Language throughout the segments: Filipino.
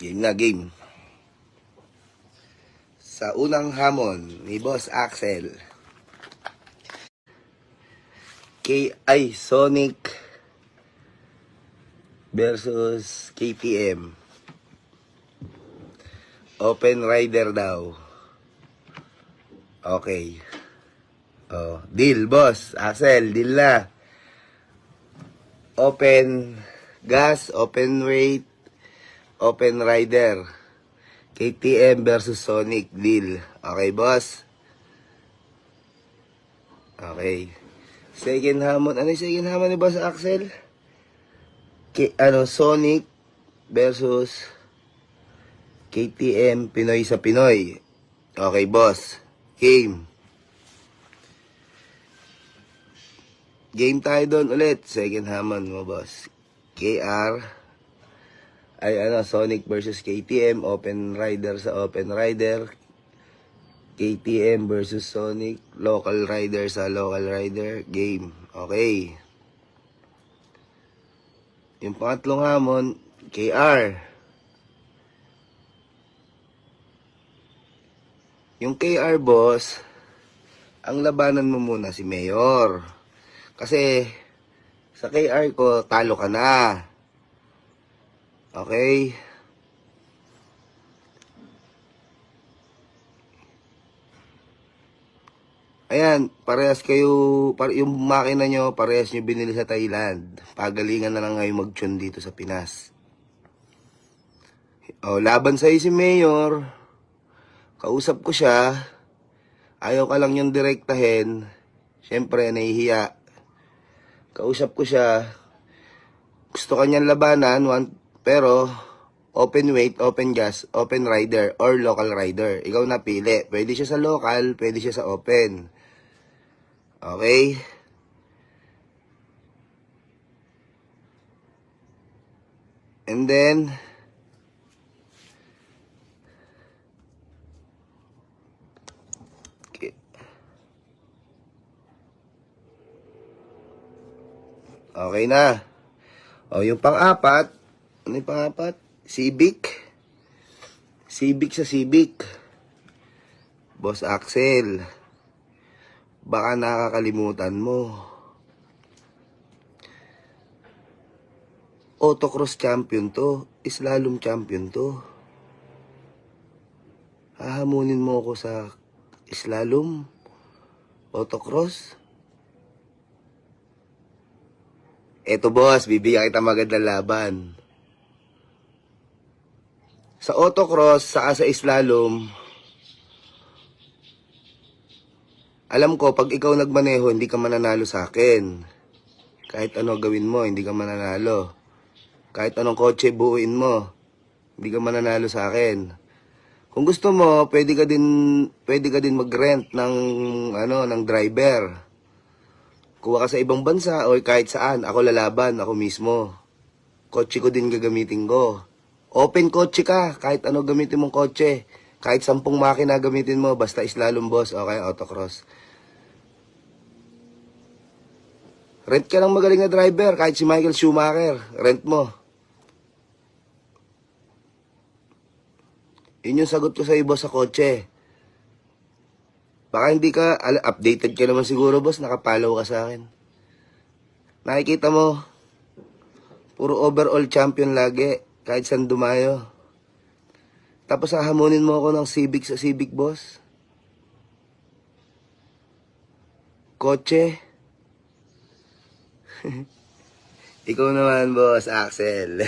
Game na, game. Sa unang hamon ni Boss Axel. Sonic versus KTM. Open Rider daw. Okay. Oh, deal, boss. Axel, deal na. Open gas, open weight, open rider. KTM versus Sonic, deal. Okay, boss? Okay. Second hamon. Ano yung second hamon ni Boss Axel? Sonic versus KTM Pinoy sa Pinoy. Okay, boss. Game. Game tayo doon ulit. Second hamon mo, boss. Sonic versus KTM. Open rider sa open rider. KTM versus Sonic. Local rider sa local rider. Game. Okay. Yung pangatlong hamon, KR. Yung KR, boss, ang labanan mo muna si Mayor. Kasi sa KR ko, talo ka na. Okay? Ayan, parehas kayo, yung makina nyo, parehas nyo binili sa Thailand. Pagalingan na lang ngayon mag-tune dito sa Pinas. O, laban sa'yo si Mayor. Kausap ko siya. Ayaw ka lang yung direktahin. Siyempre, nahihiya. Kausap ko siya. Gusto kanyang labanan, pero open weight, open gas, open rider, or local rider. Ikaw napili. Pwede siya sa local, pwede siya sa open. Okay? And then, okay na. O, yung pang-apat, ano yung pang-apat? Civic. Civic sa Civic. Boss Axel. Baka nakakalimutan mo. Autocross champion to. Slalom champion to. Hahamunin mo ako sa slalom? Autocross? Eto, boss, bibigyan kita magandang laban. Sa autocross, saka sa slalom, alam ko, pag ikaw nagmaneho, hindi ka mananalo sa akin. Kahit ano gawin mo, hindi ka mananalo. Kahit anong kotse buuin mo, hindi ka mananalo sa akin. Kung gusto mo, pwede ka din mag-rent ng driver. Kuha ka sa ibang bansa o kahit saan, ako lalaban, ako mismo. Kotse ko din gagamitin ko. Open kotse ka, kahit ano gamitin mong kotse. Kahit 10 makina gamitin mo, basta slalom, boss, okay, autocross. Rent ka lang magaling na driver, kahit si Michael Schumacher, rent mo. Yun yung sagot ko sa iyo, boss, sa kotse. Baka hindi ka, updated ka naman siguro, boss, nakapollow ka sa akin. Nakikita mo, puro overall champion lagi, kahit saan dumayo. Tapos hahamunin mo ako ng Civic sa Civic, boss. Kotse. Ikaw naman, boss Axel.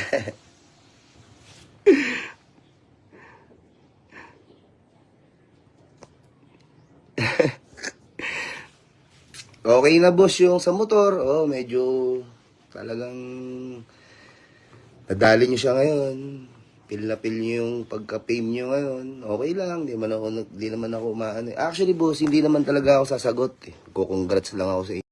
Okay na, boss, yung sa motor. Oh, medyo talagang nadali nyo siya ngayon. Pil na pil nyo yung pagka-fame nyo ngayon. Okay lang, di naman ako umaano. Actually, boss, hindi naman talaga ako sasagot. Congrats lang ako sa inyo.